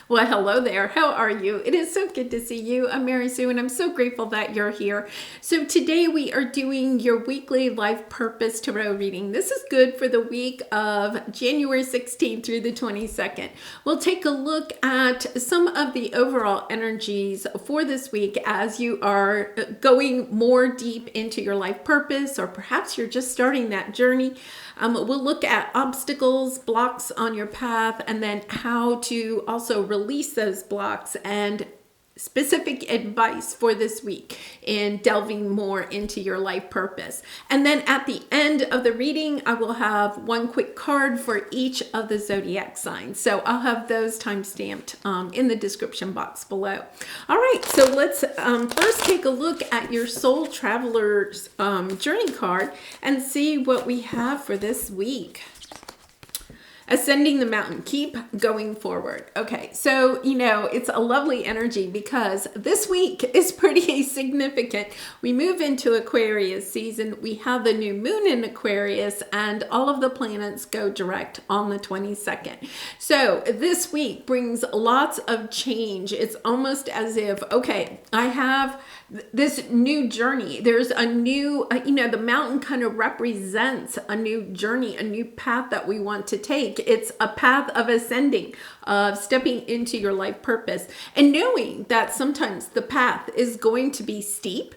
Well, hello there. How are you? It is so good to see you. I'm Mary Sue, and I'm so grateful that you're here. So today we are doing your weekly life purpose tarot reading. This is good for the week of January 16th through the 22nd. We'll take a look at some of the overall energies for this week as you are going more deep into your life purpose, or perhaps you're just starting that journey. We'll look at obstacles, blocks on your path, and then how to also release those blocks and specific advice for this week in delving more into your life purpose. And then at the end of the reading, I will have one quick card for each of the zodiac signs. So I'll have those time-stamped in the description box below. All right, so let's first take a look at your Soul Traveler's journey card and see what we have for this week. Ascending the mountain, keep going forward. Okay, so, it's a lovely energy because this week is pretty significant. We move into Aquarius season. We have the new moon in Aquarius, and all of the planets go direct on the 22nd. So this week brings lots of change. It's almost as if, okay, I have this new journey. There's a new, the mountain kind of represents a new journey, a new path that we want to take. It's a path of ascending, of stepping into your life purpose, and knowing that sometimes the path is going to be steep,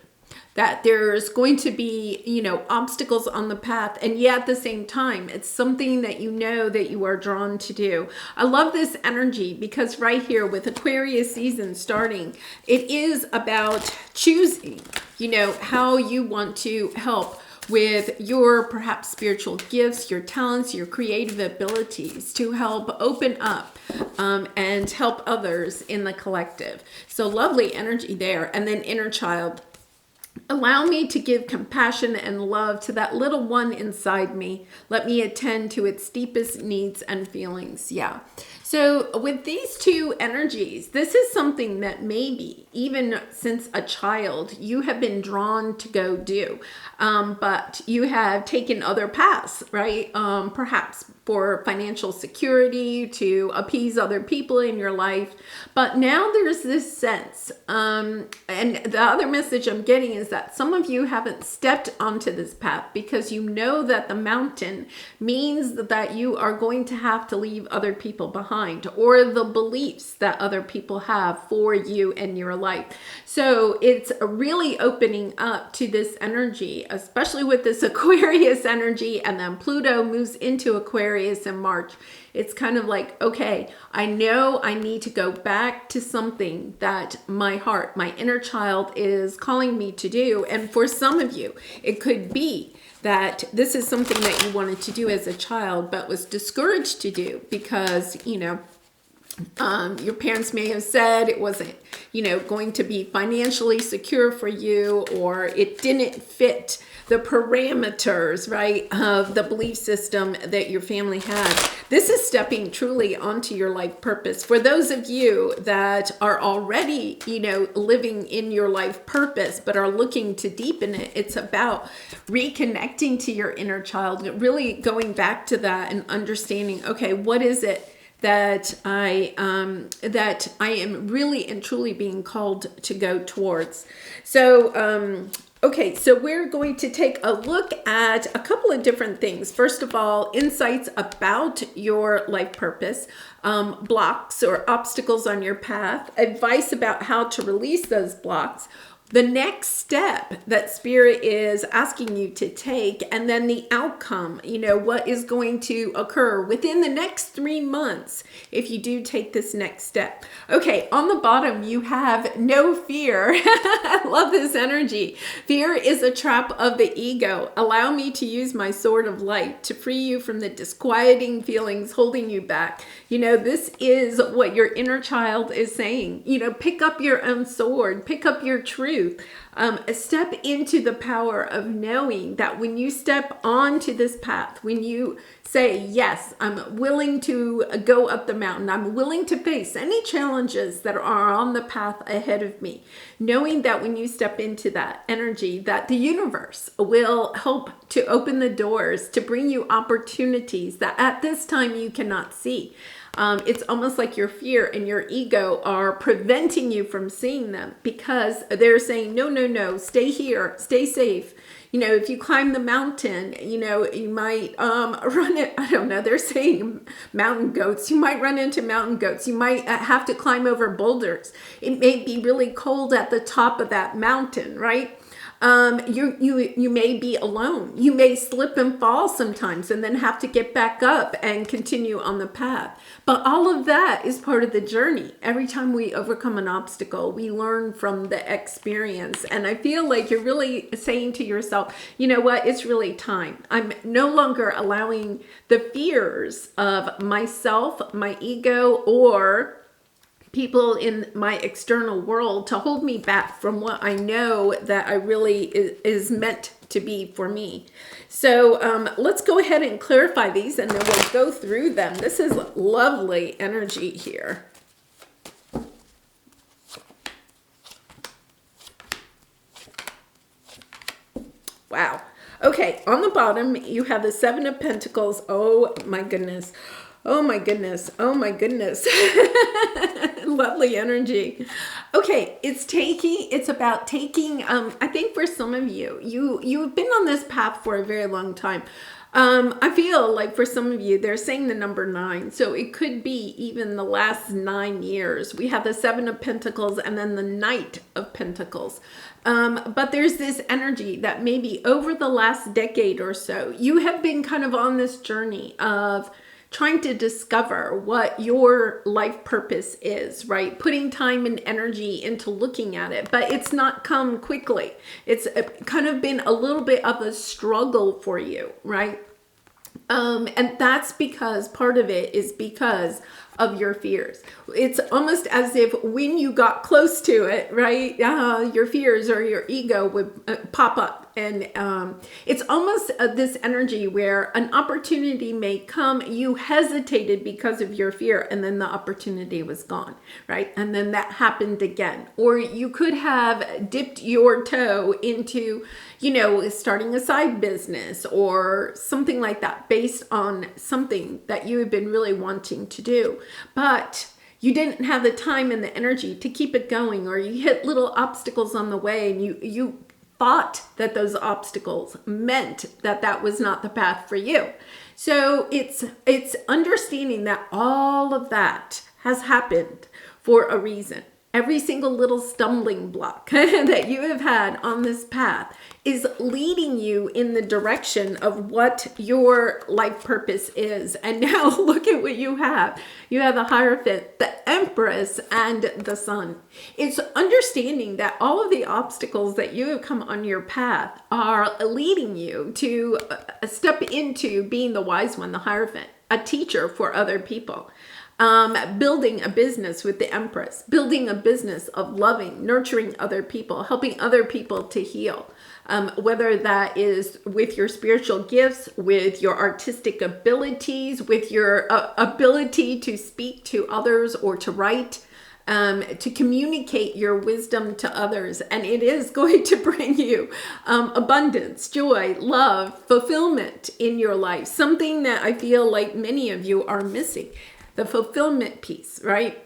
that there's going to be, obstacles on the path. And yet at the same time, it's something that you know that you are drawn to do. I love this energy because right here with Aquarius season starting, it is about choosing, how you want to help with your perhaps spiritual gifts, your talents, your creative abilities to help open up and help others in the collective. So lovely energy there. And then inner child. Allow me to give compassion and love to that little one inside me. Let me attend to its deepest needs and feelings. Yeah. So with these two energies, this is something that maybe even since a child, you have been drawn to go do. But you have taken other paths, right? Perhaps for financial security, to appease other people in your life. But now there's this sense, and the other message I'm getting is that some of you haven't stepped onto this path because you know that the mountain means that you are going to have to leave other people behind, or the beliefs that other people have for you and your life. So it's really opening up to this energy, especially with this Aquarius energy, and then Pluto moves into Aquarius in March. It's kind of like, okay, I know I need to go back to something that my heart, my inner child is calling me to do. And for some of you, it could be that this is something that you wanted to do as a child, but was discouraged to do because, your parents may have said it wasn't, going to be financially secure for you, or it didn't fit the parameters, right, of the belief system that your family had. This is stepping truly onto your life purpose. For those of you that are already, living in your life purpose, but are looking to deepen it, it's about reconnecting to your inner child, really going back to that and understanding, okay, what is it that I am really and truly being called to go towards. So, okay, so we're going to take a look at a couple of different things. First of all, insights about your life purpose, blocks or obstacles on your path, advice about how to release those blocks, the next step that Spirit is asking you to take, and then the outcome, what is going to occur within the next 3 months if you do take this next step. Okay, on the bottom, you have no fear. I love this energy. Fear is a trap of the ego. Allow me to use my sword of light to free you from the disquieting feelings holding you back. This is what your inner child is saying. Pick up your own sword, pick up your truth. Step into the power of knowing that when you step onto this path, when you say, yes, I'm willing to go up the mountain, I'm willing to face any challenges that are on the path ahead of me, knowing that when you step into that energy, that the universe will help to open the doors, to bring you opportunities that at this time you cannot see. It's almost like your fear and your ego are preventing you from seeing them, because they're saying, no, no, no, stay here, stay safe. You know, if you climb the mountain, you know, you might run it. I don't know. They're saying mountain goats. You might run into mountain goats. You might have to climb over boulders. It may be really cold at the top of that mountain, right? You may be alone. You may slip and fall sometimes and then have to get back up and continue on the path. But all of that is part of the journey. Every time we overcome an obstacle, we learn from the experience. And I feel like you're really saying to yourself, you know what? It's really time. I'm no longer allowing the fears of myself, my ego, or people in my external world to hold me back from what I know that I really is meant to be for me. So let's go ahead and clarify these, and then we'll go through them. This is lovely energy here. Wow. Okay, on the bottom, you have the Seven of Pentacles. Oh my goodness. Oh my goodness. Oh my goodness. Lovely energy. Okay, it's about taking, I think for some of you, you've been on this path for a very long time. I feel like for some of you, they're saying the number 9. So it could be even the last 9 years. We have the Seven of Pentacles and then the Knight of Pentacles. But there's this energy that maybe over the last decade or so, you have been kind of on this journey of trying to discover what your life purpose is, right? Putting time and energy into looking at it, but it's not come quickly. It's kind of been a little bit of a struggle for you, right? And that's because part of it is because of your fears. It's almost as if when you got close to it, right, your fears or your ego would pop up. And it's almost this energy where an opportunity may come, you hesitated because of your fear, and then the opportunity was gone, right? And then that happened again. Or you could have dipped your toe into, you know, starting a side business or something like that based on something that you have been really wanting to do. But you didn't have the time and the energy to keep it going, or you hit little obstacles on the way, and you thought that those obstacles meant that that was not the path for you. So it's understanding that all of that has happened for a reason. Every single little stumbling block that you have had on this path is leading you in the direction of what your life purpose is. And now look at what you have. You have the Hierophant, the Empress, and the Sun. It's understanding that all of the obstacles that you have come on your path are leading you to step into being the wise one, the Hierophant, a teacher for other people. Building a business with the Empress, building a business of loving, nurturing other people, helping other people to heal, whether that is with your spiritual gifts, with your artistic abilities, with your ability to speak to others or to write, to communicate your wisdom to others. And it is going to bring you abundance, joy, love, fulfillment in your life, something that I feel like many of you are missing. The fulfillment piece, right?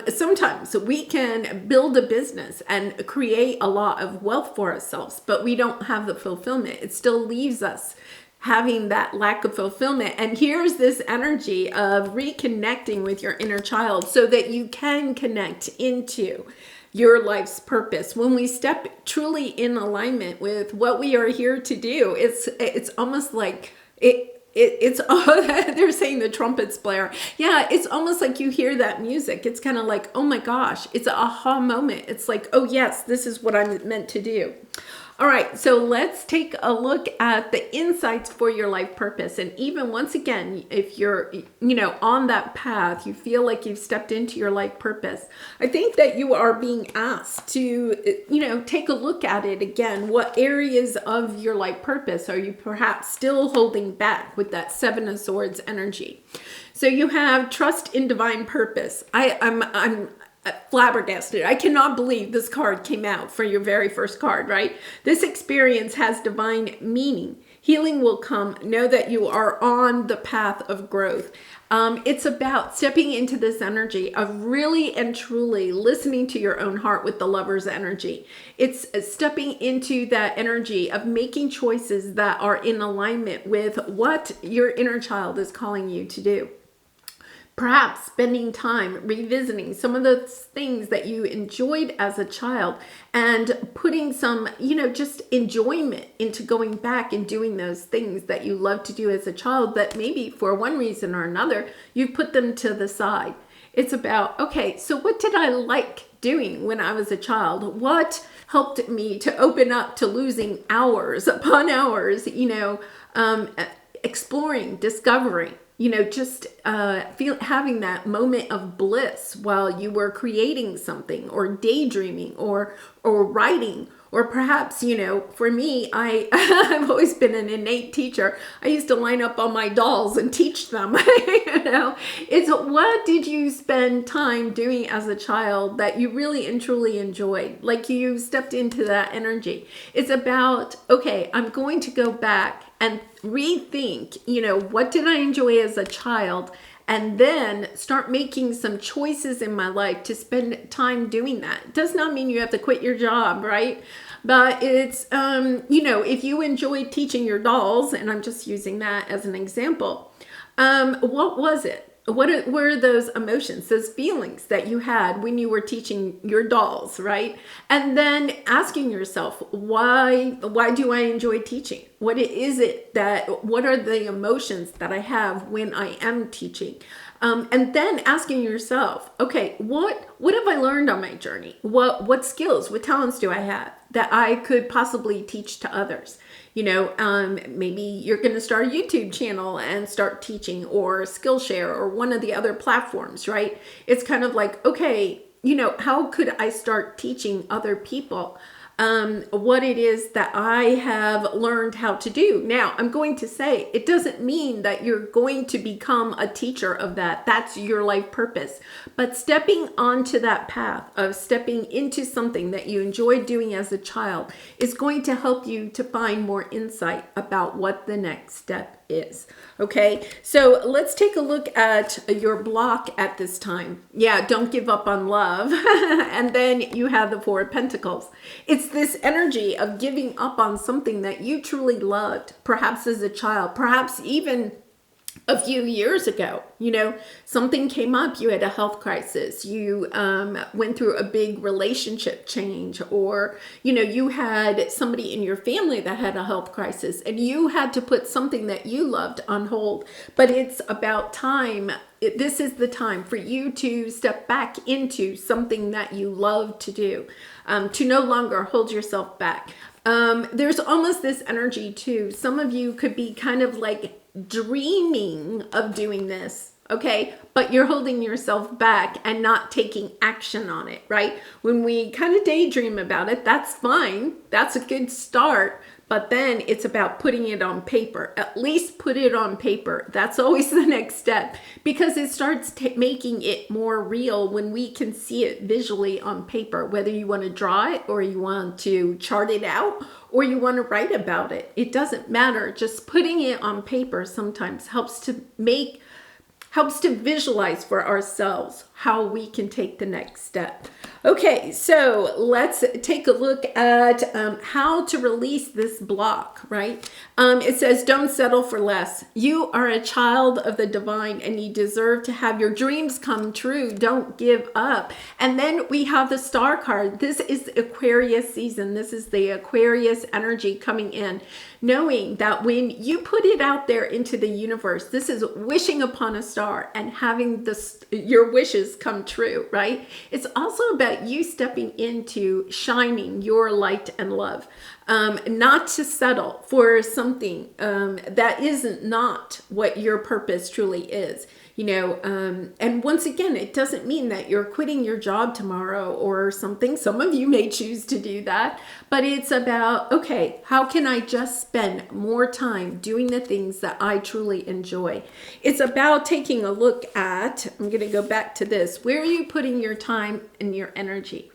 Sometimes we can build a business and create a lot of wealth for ourselves, but we don't have the fulfillment. It still leaves us having that lack of fulfillment. And here's this energy of reconnecting with your inner child so that you can connect into your life's purpose. When we step truly in alignment with what we are here to do, it's almost like it's they're saying the trumpets blare. Yeah, it's almost like you hear that music. It's kind of like, oh my gosh, it's an aha moment. It's like, oh yes, this is what I'm meant to do. All right, so let's take a look at the insights for your life purpose. And even once again, if you're, on that path, you feel like you've stepped into your life purpose, I think that you are being asked to, take a look at it again. What areas of your life purpose are you perhaps still holding back with that Seven of Swords energy? So you have trust in divine purpose. I'm flabbergasted. I cannot believe this card came out for your very first card, right? This experience has divine meaning, Healing will come. Know that you are on the path of growth. It's about stepping into this energy of really and truly listening to your own heart with the lover's energy. It's stepping into that energy of making choices that are in alignment with what your inner child is calling you to do. Perhaps spending time revisiting some of those things that you enjoyed as a child and putting some, just enjoyment into going back and doing those things that you loved to do as a child that maybe for one reason or another, you put them to the side. It's about, okay, so what did I like doing when I was a child? What helped me to open up to losing hours upon hours, exploring, discovering, just having that moment of bliss while you were creating something or daydreaming or writing. Or perhaps, for me, I've always been an innate teacher. I used to line up all my dolls and teach them. It's what did you spend time doing as a child that you really and truly enjoyed? Like you stepped into that energy. It's about, okay, I'm going to go back and rethink, what did I enjoy as a child? And then start making some choices in my life to spend time doing that. It does not mean you have to quit your job, right? But it's, if you enjoy teaching your dolls, and I'm just using that as an example, what was it? What were those emotions, those feelings that you had when you were teaching your dolls, right? And then asking yourself, why do I enjoy teaching? What are the emotions that I have when I am teaching? And then asking yourself, okay, what have I learned on my journey? What skills, what talents do I have that I could possibly teach to others? Maybe you're going to start a YouTube channel and start teaching, or Skillshare or one of the other platforms, right? It's kind of like, okay, how could I start teaching other people what it is that I have learned how to do? Now, I'm going to say it doesn't mean that you're going to become a teacher of that. That's your life purpose. But stepping onto that path of stepping into something that you enjoyed doing as a child is going to help you to find more insight about what the next step is. Okay, so let's take a look at your block at this time. Yeah, don't give up on love. And then you have the Four of Pentacles. It's this energy of giving up on something that you truly loved, perhaps as a child, perhaps even a few years ago. Something came up, you had a health crisis, you went through a big relationship change, or, you had somebody in your family that had a health crisis and you had to put something that you loved on hold. But it's about time. This is the time for you to step back into something that you love to do, to no longer hold yourself back. There's almost this energy too. Some of you could be kind of like dreaming of doing this, okay? But you're holding yourself back and not taking action on it, right? When we kind of daydream about it, that's fine. That's a good start. But then it's about putting it on paper. At least put it on paper. That's always the next step, because it starts making it more real when we can see it visually on paper, whether you want to draw it or you want to chart it out or you want to write about it. It doesn't matter. Just putting it on paper sometimes helps to visualize for ourselves how we can take the next step. Okay, so let's take a look at how to release this block, right? It says, don't settle for less. You are a child of the divine and you deserve to have your dreams come true. Don't give up. And then we have the Star card. This is Aquarius season. This is the Aquarius energy coming in, knowing that when you put it out there into the universe, this is wishing upon a star and having your wishes come true, right? It's also about you stepping into shining your light and love, not to settle for something that isn't not what your purpose truly is. And once again, it doesn't mean that you're quitting your job tomorrow or something. Some of you may choose to do that, but it's about, okay, how can I just spend more time doing the things that I truly enjoy? It's about taking a look at, I'm going to go back to this. Where are you putting your time and your energy?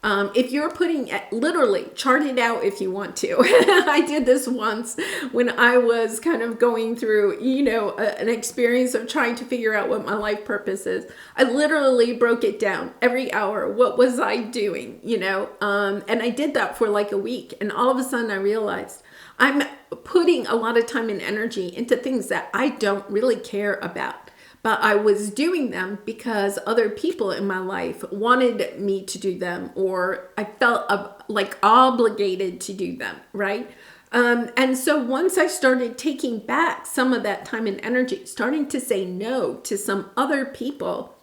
If you're putting, literally chart it out if you want to. I did this once when I was kind of going through, an experience of trying to figure out what my life purpose is. I literally broke it down every hour. What was I doing, and I did that for like a week. And all of a sudden I realized I'm putting a lot of time and energy into things that I don't really care about. But I was doing them because other people in my life wanted me to do them, or I felt like obligated to do them, right? And so once I started taking back some of that time and energy, starting to say no to some other people,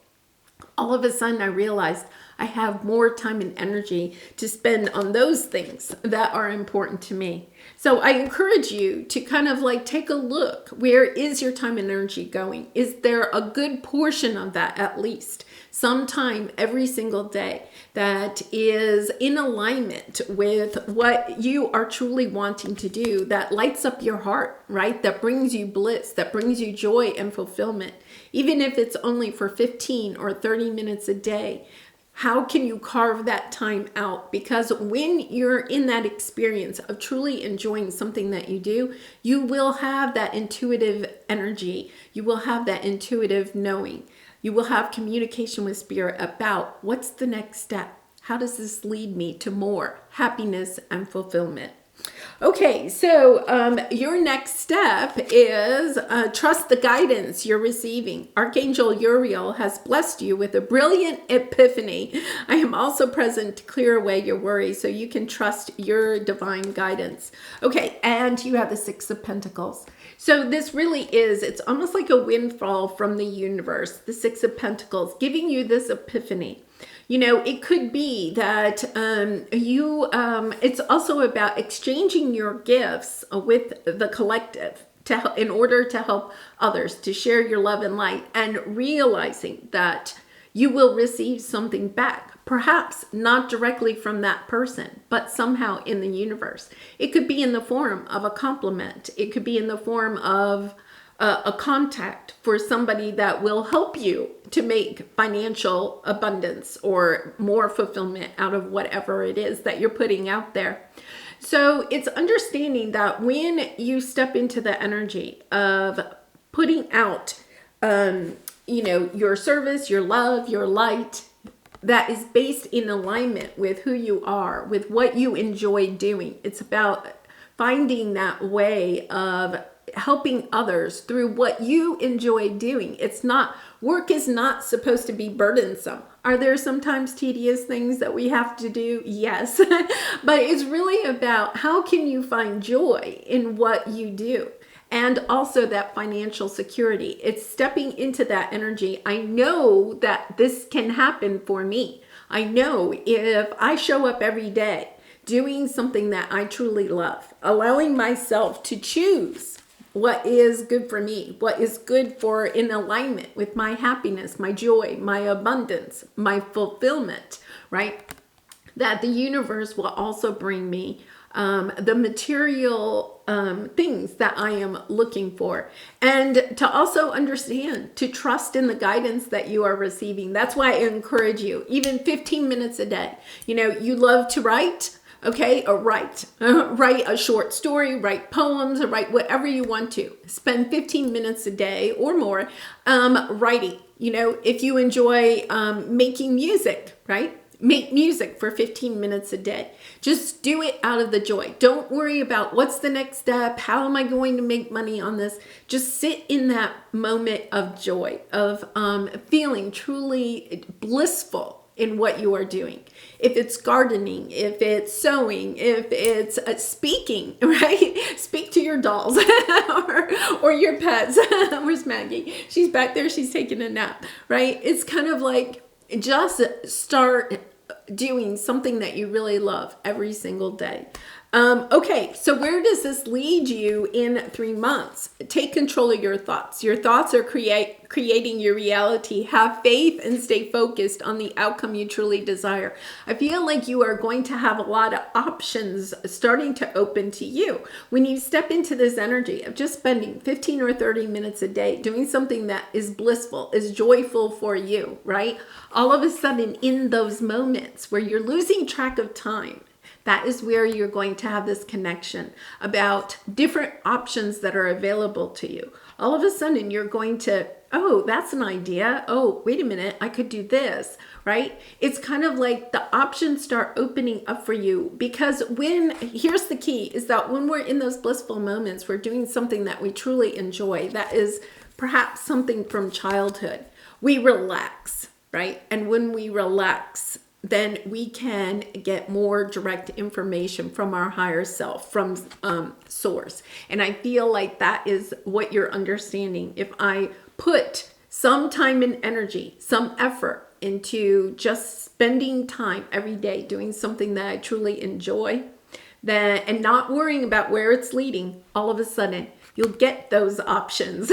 all of a sudden I realized I have more time and energy to spend on those things that are important to me. So I encourage you to kind of like take a look. Where is your time and energy going? Is there a good portion of that, at least sometime every single day, that is in alignment with what you are truly wanting to do, that lights up your heart, right? That brings you bliss, that brings you joy and fulfillment, even if it's only for 15 or 30 minutes a day. How can you carve that time out? Because when you're in that experience of truly enjoying something that you do, you will have that intuitive energy. You will have that intuitive knowing. You will have communication with spirit about what's the next step. How does this lead me to more happiness and fulfillment? Okay, so your next step is trust the guidance you're receiving. Archangel Uriel has blessed you with a brilliant epiphany. I am also present to clear away your worries so you can trust your divine guidance. Okay, and you have the Six of Pentacles. So this really is, it's almost like a windfall from the universe, the Six of Pentacles, giving you this epiphany. It could be that it's also about exchanging your gifts with the collective in order to help others, to share your love and light, and realizing that you will receive something back, perhaps not directly from that person, but somehow in the universe. It could be in the form of a compliment. It could be in the form of a contact for somebody that will help you to make financial abundance or more fulfillment out of whatever it is that you're putting out there. So it's understanding that when you step into the energy of putting out, your service, your love, your light, that is based in alignment with who you are, with what you enjoy doing. It's about finding that way of helping others through what you enjoy doing. Work is not supposed to be burdensome. Are there sometimes tedious things that we have to do? Yes. But it's really about how can you find joy in what you do? And also that financial security. It's stepping into that energy. I know that this can happen for me. I know if I show up every day doing something that I truly love, allowing myself to choose what is good for me, what is good for in alignment with my happiness, my joy, my abundance, my fulfillment, right? That the universe will also bring me the material things that I am looking for. And to also understand, to trust in the guidance that you are receiving. That's why I encourage you, even 15 minutes a day. You love to write. Okay, or write a short story, write poems, or write whatever you want to. Spend 15 minutes a day or more writing. If you enjoy making music, right? Make music for 15 minutes a day. Just do it out of the joy. Don't worry about what's the next step. How am I going to make money on this? Just sit in that moment of joy, of feeling truly blissful in what you are doing. If it's gardening, if it's sewing, if it's speaking, right? Speak to your dolls or your pets. Where's Maggie? She's back there. She's taking a nap, right? It's kind of like just start doing something that you really love every single day. Okay, so where does this lead you in 3 months? Take control of your thoughts. Your thoughts are creating your reality. Have faith and stay focused on the outcome you truly desire. I feel like you are going to have a lot of options starting to open to you when you step into this energy of just spending 15 or 30 minutes a day doing something that is blissful, is joyful for you, right? All of a sudden, in those moments where you're losing track of time, that is where you're going to have this connection about different options that are available to you. All of a sudden, you're going to, oh, that's an idea. Oh, wait a minute, I could do this, right? It's kind of like the options start opening up for you, because here's the key, is that when we're in those blissful moments, we're doing something that we truly enjoy. That is perhaps something from childhood. We relax, right? And when we relax, then we can get more direct information from our higher self, from source. And I feel like that is what you're understanding. If I put some time and energy, some effort into just spending time every day doing something that I truly enjoy, then, and not worrying about where it's leading, all of a sudden you'll get those options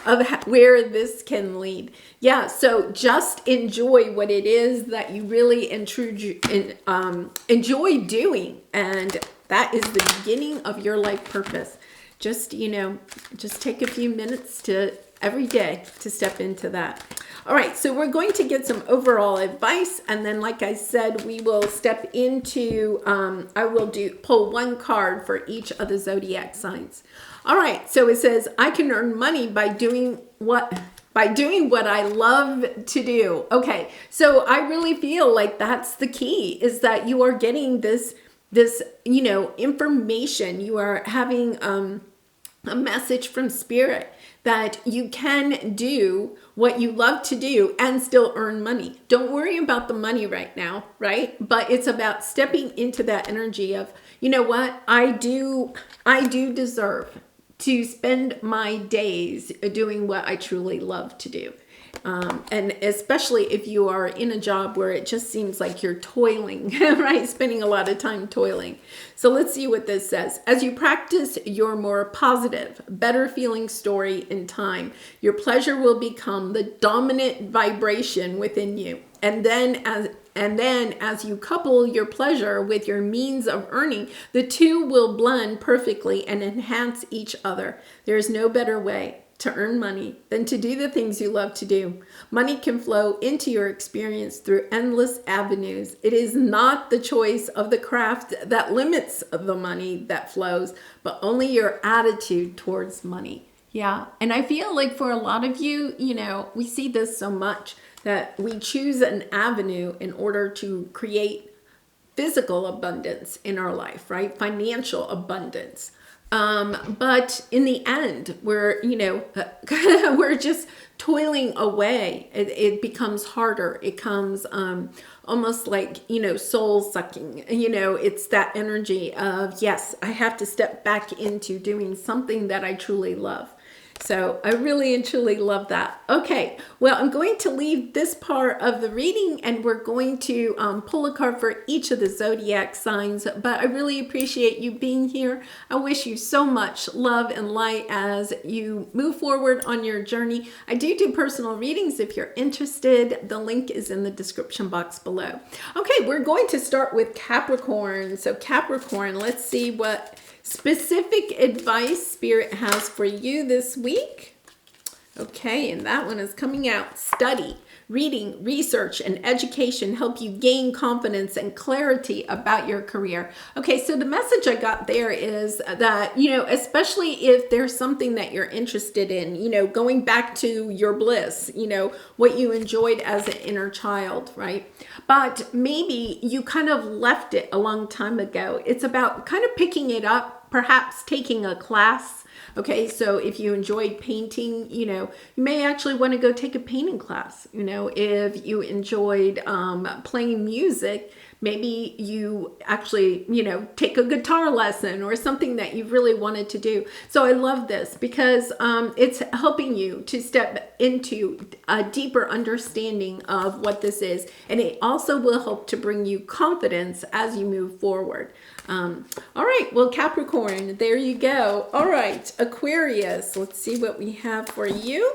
of where this can lead. Yeah, so just enjoy what it is that you really enjoy doing. And that is the beginning of your life purpose. Just take a few minutes every day to step into that. All right, so we're going to get some overall advice, and then, like I said, we will step into, I will pull one card for each of the zodiac signs. All right, so it says, I can earn money by doing what I love to do. Okay, so I really feel like that's the key, is that you are getting this information. You are having a message from spirit that you can do what you love to do and still earn money. Don't worry about the money right now, right? But it's about stepping into that energy of, you know what, I do deserve to spend my days doing what I truly love to do. And especially if you are in a job where it just seems like you're toiling, right? Spending a lot of time toiling. So let's see what this says. As you practice your more positive, better feeling story in time, your pleasure will become the dominant vibration within you. And then as you couple your pleasure with your means of earning, the two will blend perfectly and enhance each other. There is no better way to earn money than to do the things you love to do. Money can flow into your experience through endless avenues. It is not the choice of the craft that limits the money that flows, but only your attitude towards money. Yeah, and I feel like for a lot of you, we see this so much, that we choose an avenue in order to create physical abundance in our life, right? Financial abundance. But in the end, we're just toiling away. It becomes harder. It comes almost like, soul sucking. It's that energy of, yes, I have to step back into doing something that I truly love. So I really and truly love that. Okay, well, I'm going to leave this part of the reading, and we're going to pull a card for each of the zodiac signs. But I really appreciate you being here. I wish you so much love and light as you move forward on your journey. I do personal readings if you're interested. The link is in the description box below. Okay, we're going to start with Capricorn. So Capricorn, let's see what specific advice Spirit has for you this week. Okay, and that one is coming out. Study, reading, research, and education help you gain confidence and clarity about your career. Okay, so the message I got there is that, especially if there's something that you're interested in, going back to your bliss, what you enjoyed as an inner child, right? But maybe you kind of left it a long time ago. It's about kind of picking it up, perhaps taking a class, Okay, so if you enjoyed painting, you may actually want to go take a painting class. If you enjoyed playing music, maybe you actually, take a guitar lesson or something that you really wanted to do. So I love this because it's helping you to step into a deeper understanding of what this is. And it also will help to bring you confidence as you move forward. All right, well, Capricorn, there you go. All right, Aquarius, let's see what we have for you.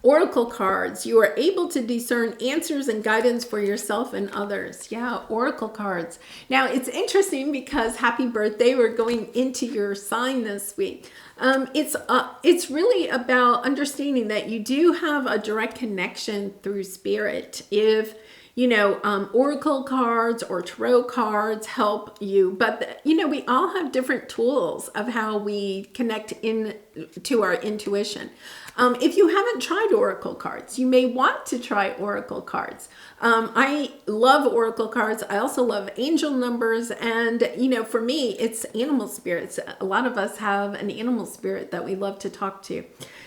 Oracle cards. You are able to discern answers and guidance for yourself and others. Yeah, oracle cards. Now, it's interesting because happy birthday. We're going into your sign this week. It's really about understanding that you do have a direct connection through spirit. If oracle cards or tarot cards help you, but we all have different tools of how we connect in to our intuition. If you haven't tried oracle cards, you may want to try oracle cards. I love oracle cards. I also love angel numbers. And, for me, it's animal spirits. A lot of us have an animal spirit that we love to talk to.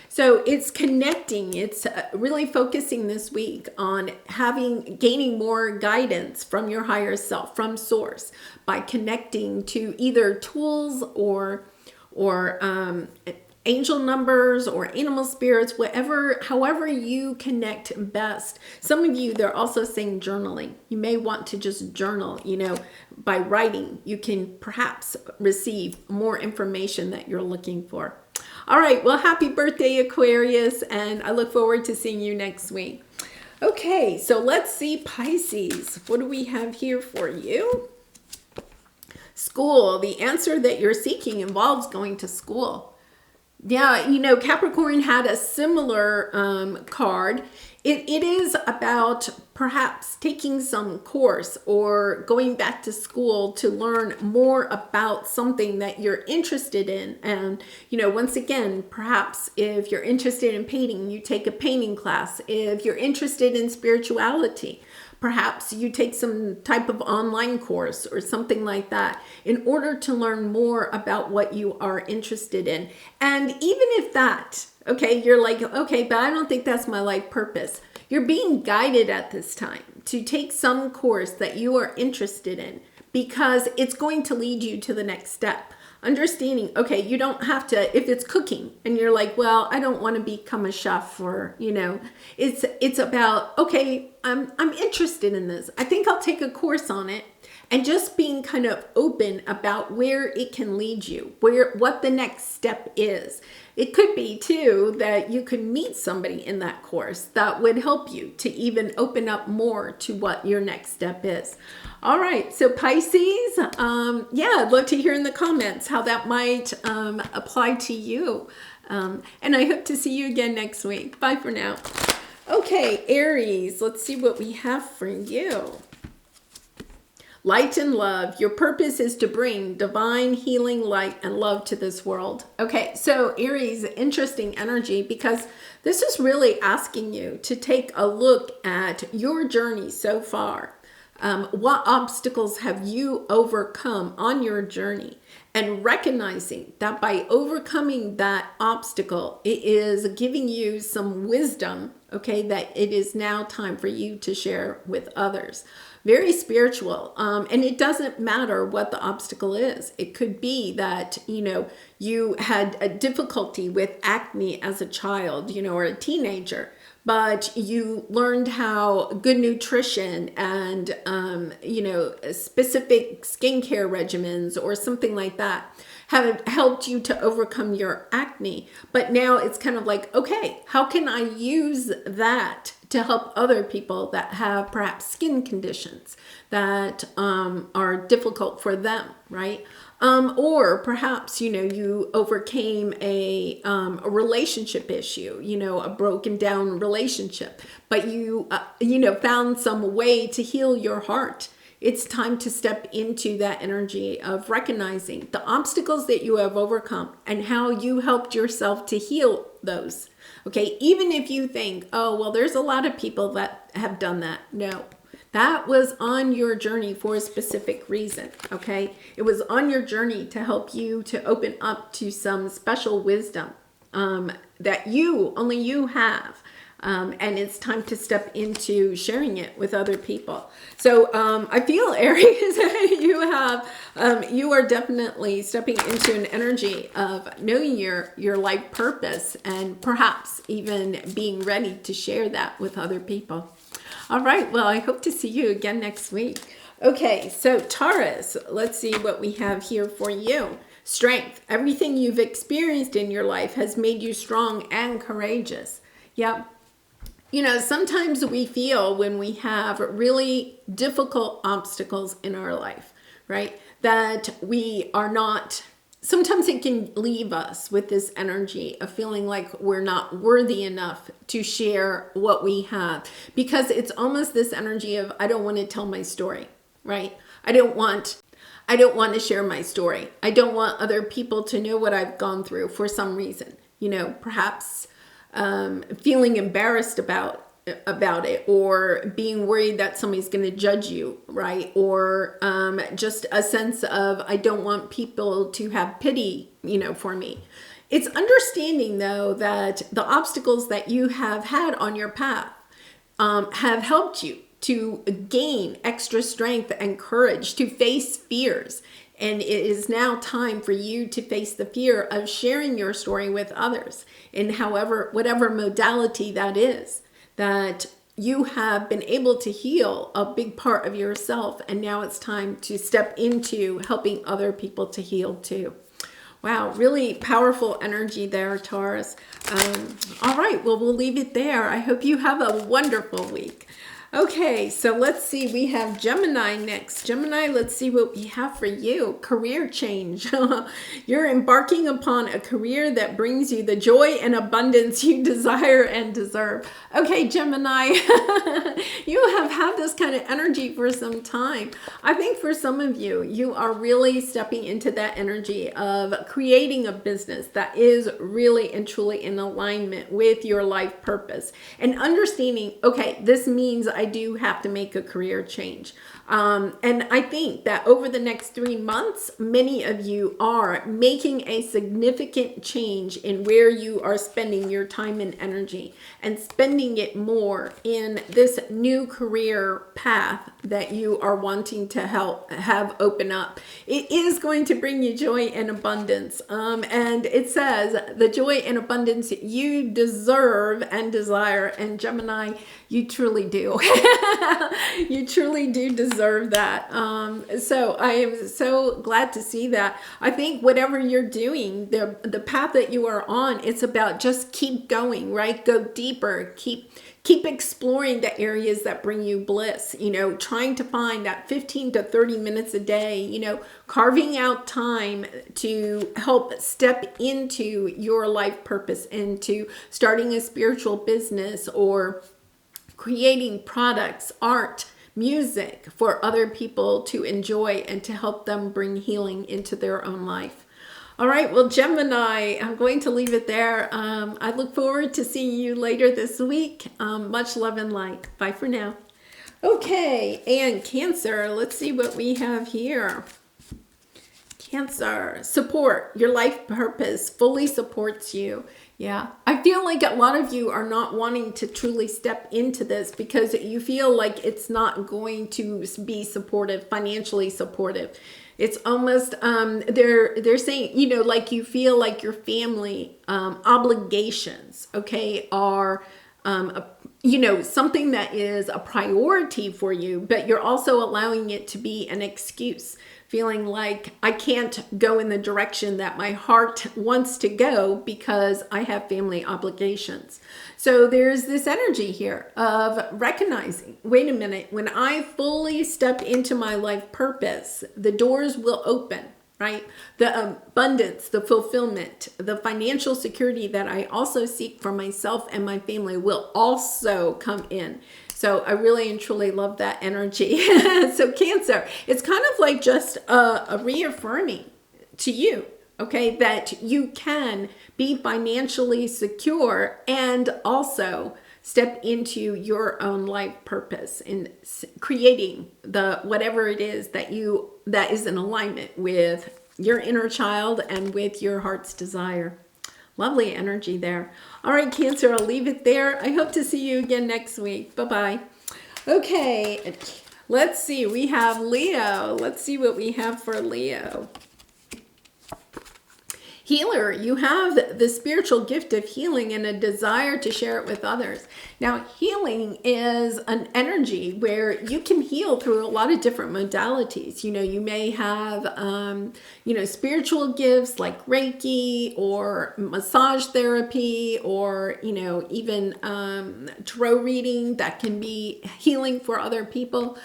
So it's connecting. It's really focusing this week on gaining more guidance from your higher self, from source, by connecting to either tools or angel numbers or animal spirits, however you connect best. Some of you, they're also saying journaling. You may want to just journal, by writing. You can perhaps receive more information that you're looking for. All right, well, happy birthday, Aquarius, and I look forward to seeing you next week. Okay, so let's see Pisces. What do we have here for you? School. The answer that you're seeking involves going to school. Yeah, Capricorn had a similar card. It is about perhaps taking some course or going back to school to learn more about something that you're interested in. And, once again, perhaps if you're interested in painting, you take a painting class. If you're interested in spirituality, perhaps you take some type of online course or something like that in order to learn more about what you are interested in. And even if that, you're like, okay, but I don't think that's my life purpose. You're being guided at this time to take some course that you are interested in because it's going to lead you to the next step. Understanding, you don't have to, if it's cooking and you're like, well, I don't want to become a chef or, it's about, I'm interested in this. I think I'll take a course on it, and just being kind of open about where it can lead you, what the next step is. It could be too that you could meet somebody in that course that would help you to even open up more to what your next step is. All right, so Pisces, I'd love to hear in the comments how that might apply to you. And I hope to see you again next week. Bye for now. Okay, Aries, let's see what we have for you. Light and love. Your purpose is to bring divine healing light and love to this world. Okay, so Aries, interesting energy because this is really asking you to take a look at your journey so far. What obstacles have you overcome on your journey? And recognizing that by overcoming that obstacle, it is giving you some wisdom, that it is now time for you to share with others. Very spiritual. And it doesn't matter what the obstacle is. It could be that, you had a difficulty with acne as a child, or a teenager, but you learned how good nutrition and, specific skincare regimens or something like that have helped you to overcome your acne. But now it's kind of like, okay, how can I use that to help other people that have perhaps skin conditions that are difficult for them, right? Or perhaps, you overcame a relationship issue, a broken down relationship, but you found some way to heal your heart. It's time to step into that energy of recognizing the obstacles that you have overcome and how you helped yourself to heal those. Okay, even if you think, oh, well, there's a lot of people that have done that. No, That was on your journey for a specific reason, okay? It was on your journey to help you to open up to some special wisdom that only you have. And it's time to step into sharing it with other people. So I feel, Aries, you are definitely stepping into an energy of knowing your life purpose and perhaps even being ready to share that with other people. All right, well, I hope to see you again next week. Okay, so Taurus, let's see what we have here for you. Strength. Everything you've experienced in your life has made you strong and courageous. Yep. You know, sometimes we feel when we have really difficult obstacles in our life, right, that we are not, sometimes it can leave us with this energy of feeling like we're not worthy enough to share what we have, because it's almost this energy of, I don't want to tell my story, right? I don't want to share my story. I don't want other people to know what I've gone through for some reason, you know, perhaps feeling embarrassed about it, or being worried that somebody's going to judge you, right? Or just a sense of, I don't want people to have pity, you know, for me. It's understanding, though, that the obstacles that you have had on your path have helped you to gain extra strength and courage to face fears. And it is now time for you to face the fear of sharing your story with others in whatever modality that is, that you have been able to heal a big part of yourself. And now it's time to step into helping other people to heal too. Wow, really powerful energy there, Taurus. All right, well, we'll leave it there. I hope you have a wonderful week. Okay, so let's see. We have Gemini next. Gemini, let's see what we have for you. Career change. You're embarking upon a career that brings you the joy and abundance you desire and deserve. Okay, Gemini, you have had this kind of energy for some time. I think for some of you, you are really stepping into that energy of creating a business that is really and truly in alignment with your life purpose, and understanding, okay, this means I do have to make a career change. And I think that over the next 3 months, many of you are making a significant change in where you are spending your time and energy, and spending it more in this new career path that you are wanting to have open up. It is going to bring you joy and abundance. And it says the joy and abundance you deserve and desire. And Gemini, you truly do. You truly do deserve that. So I am so glad to see that. I think whatever you're doing, the path that you are on, it's about just keep going, right? Go deeper, keep exploring the areas that bring you bliss, you know, trying to find that 15 to 30 minutes a day, you know, carving out time to help step into your life purpose, into starting a spiritual business, or creating products, art, music for other people to enjoy and to help them bring healing into their own life. All right, well, Gemini, I'm going to leave it there. I look forward to seeing you later this week. Much love and light. Bye for now. Okay, and Cancer, let's see what we have here. Cancer, support. Your life purpose fully supports you. Yeah, I feel like a lot of you are not wanting to truly step into this because you feel like it's not going to be supportive, financially supportive. It's almost, they're saying, you know, like you feel like your family obligations, okay, are, you know, something that is a priority for you, but you're also allowing it to be an excuse. Feeling like I can't go in the direction that my heart wants to go because I have family obligations. So there's this energy here of recognizing, wait a minute, when I fully step into my life purpose, the doors will open, right? The abundance, the fulfillment, the financial security that I also seek for myself and my family will also come in. So I really and truly love that energy. So Cancer, it's kind of like just a reaffirming to you, okay, that you can be financially secure and also step into your own life purpose and creating the whatever it is that is in alignment with your inner child and with your heart's desire. Lovely energy there. All right, Cancer, I'll leave it there. I hope to see you again next week. Bye-bye. Okay, let's see. We have Leo. Let's see what we have for Leo. Healer, you have the spiritual gift of healing and a desire to share it with others. Now, healing is an energy where you can heal through a lot of different modalities. You know, you may have, spiritual gifts like Reiki or massage therapy or, even tarot reading that can be healing for other people.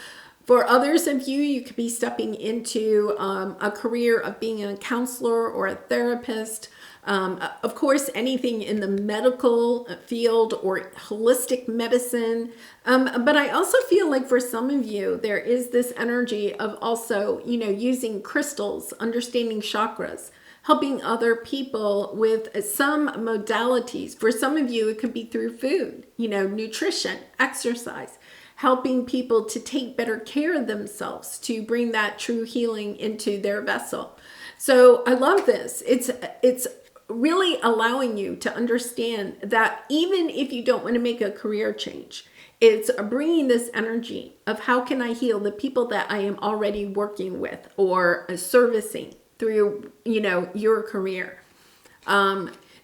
For others of you, you could be stepping into a career of being a counselor or a therapist. Of course, anything in the medical field or holistic medicine. But I also feel like for some of you, there is this energy of also, using crystals, understanding chakras, helping other people with some modalities. For some of you, it could be through food, nutrition, exercise, helping people to take better care of themselves, to bring that true healing into their vessel. So I love this. It's really allowing you to understand that even if you don't want to make a career change, it's bringing this energy of how can I heal the people that I am already working with or servicing through, your career.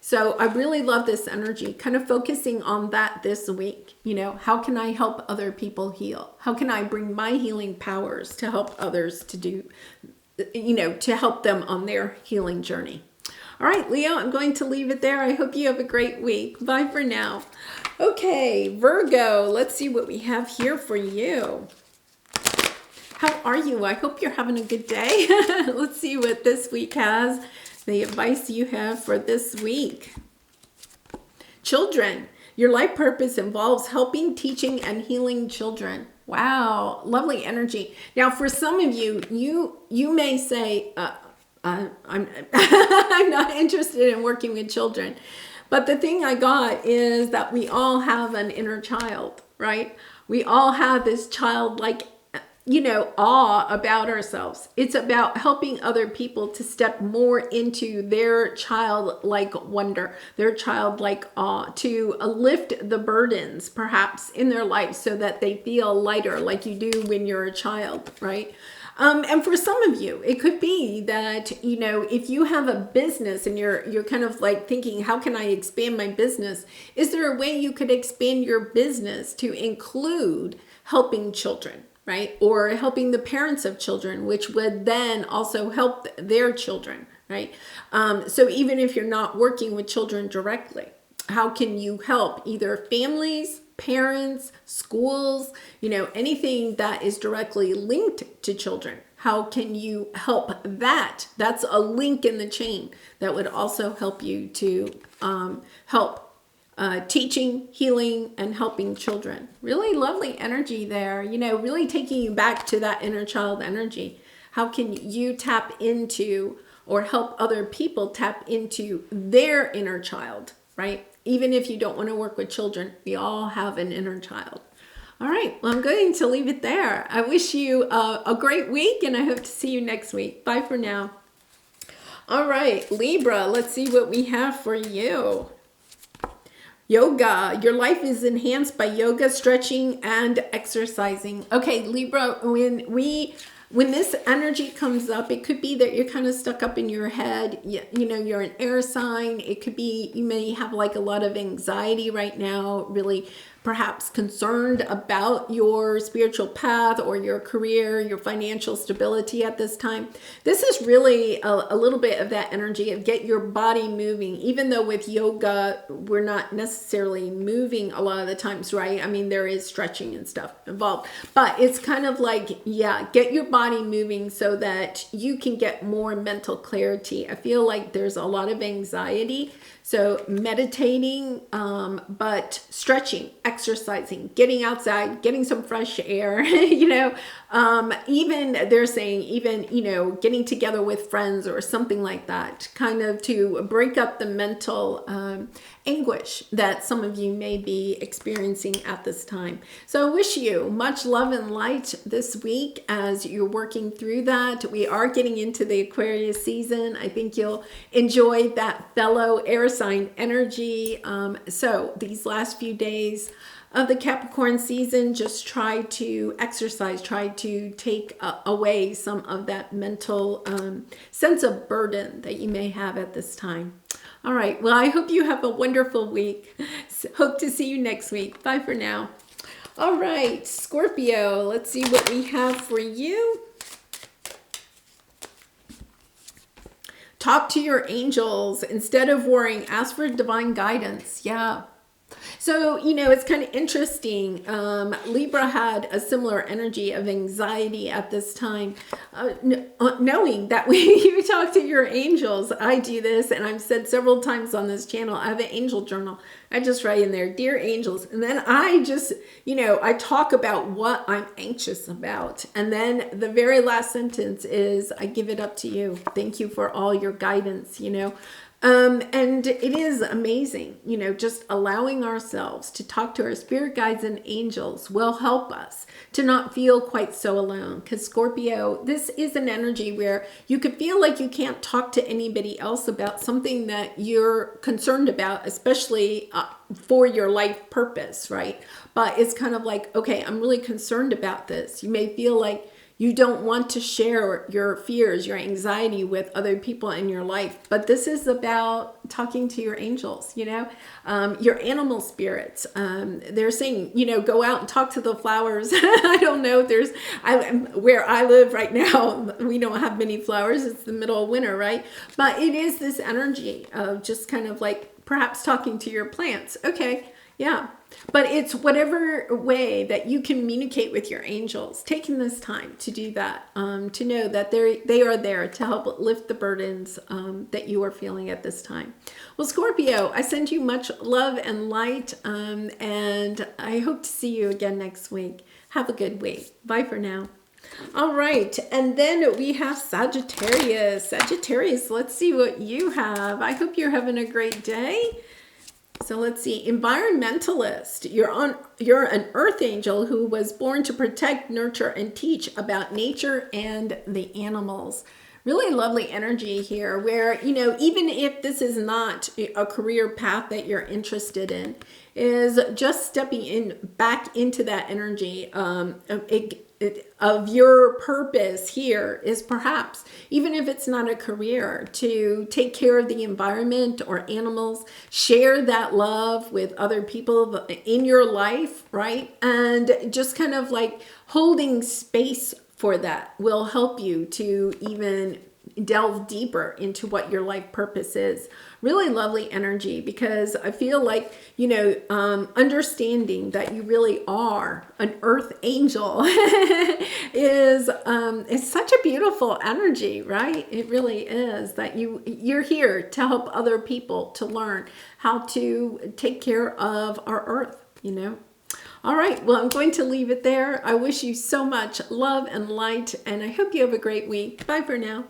So I really love this energy, kind of focusing on that this week. How can I help other people heal? How can I bring my healing powers to help others to do, to help them on their healing journey? All right, Leo, I'm going to leave it there. I hope you have a great week. Bye for now. Okay, Virgo, let's see what we have here for you. How are you? I hope you're having a good day. Let's see what this week has. The advice you have for this week. Children, your life purpose involves helping, teaching, and healing children. Wow, lovely energy. Now, for some of you, you may say, I'm I'm not interested in working with children. But the thing I got is that we all have an inner child, right? We all have this childlike awe about ourselves. It's about helping other people to step more into their childlike wonder, their childlike awe, to lift the burdens perhaps in their life so that they feel lighter like you do when you're a child, right? And for some of you, it could be that, if you have a business and you're kind of like thinking, how can I expand my business? Is there a way you could expand your business to include helping children? Right? Or helping the parents of children, which would then also help their children, right? So even if you're not working with children directly, how can you help either families, parents, schools, anything that is directly linked to children? How can you help that? That's a link in the chain that would also help you to help teaching, healing, and helping children. Really lovely energy there, really taking you back to that inner child energy. How can you tap into or help other people tap into their inner child, right? Even if you don't want to work with children, we all have an inner child. All right, well, I'm going to leave it there. I wish you a great week, and I hope to see you next week. Bye for now. All right, Libra, let's see what we have for you. Yoga, your life is enhanced by yoga, stretching, and exercising. Okay, Libra, when this energy comes up, it could be that you're kind of stuck up in your head. You're an air sign. It could be you may have like a lot of anxiety right now, really perhaps concerned about your spiritual path or your career, your financial stability at this time. This is really a little bit of that energy of get your body moving, even though with yoga, we're not necessarily moving a lot of the times, right? I mean, there is stretching and stuff involved, but it's kind of like, get your body moving so that you can get more mental clarity. I feel like there's a lot of anxiety. So meditating, but stretching, exercising, getting outside, getting some fresh air, even they're saying even, getting together with friends or something like that, kind of to break up the mental anguish that some of you may be experiencing at this time. So I wish you much love and light this week as you're working through that. We are getting into the Aquarius season. I think you'll enjoy that fellow air sign energy. So these last few days of the Capricorn season, just try to exercise, try to take away some of that mental sense of burden that you may have at this time. All right, well, I hope you have a wonderful week. Hope to see you next week. Bye for now. All right, Scorpio, let's see what we have for you. Talk to your angels. Instead of worrying, ask for divine guidance. Yeah. So, you know, it's kind of interesting. Libra had a similar energy of anxiety at this time, knowing that when you talk to your angels, I do this, and I've said several times on this channel, I have an angel journal. I just write in there, dear angels. And then I just, you know, I talk about what I'm anxious about. And then the very last sentence is, I give it up to you. Thank you for all your guidance, you know. And it is amazing, you know, just allowing ourselves to talk to our spirit guides and angels will help us to not feel quite so alone. Because Scorpio, this is an energy where you could feel like you can't talk to anybody else about something that you're concerned about, especially for your life purpose, right? But it's kind of like, okay, I'm really concerned about this. You may feel like you don't want to share your fears, your anxiety with other people in your life. But this is about talking to your angels, you know, your animal spirits. They're saying, you know, go out and talk to the flowers. I don't know if where I live right now, we don't have many flowers. It's the middle of winter, right? But it is this energy of just kind of like perhaps talking to your plants. Okay. Yeah. But it's whatever way that you communicate with your angels, taking this time to do that, to know that they are there to help lift the burdens that you are feeling at this time. Well, Scorpio, I send you much love and light, and I hope to see you again next week. Have a good week. Bye for now. All right, and then we have Sagittarius. Sagittarius, let's see what you have. I hope you're having a great day. So let's see, environmentalist. You're an earth angel who was born to protect, nurture, and teach about nature and the animals. Really lovely energy here where, you know, even if this is not a career path that you're interested in, is just stepping in back into that energy of your purpose here is perhaps, even if it's not a career, to take care of the environment or animals, share that love with other people in your life, right? And just kind of like holding space for that will help you to even delve deeper into what your life purpose is. Really lovely energy, because I feel like, you know, understanding that you really are an earth angel is such a beautiful energy, right? It really is, that you're here to help other people to learn how to take care of our earth, you know. All right, well, I'm going to leave it there. I wish you so much love and light, and I hope you have a great week. Bye for now.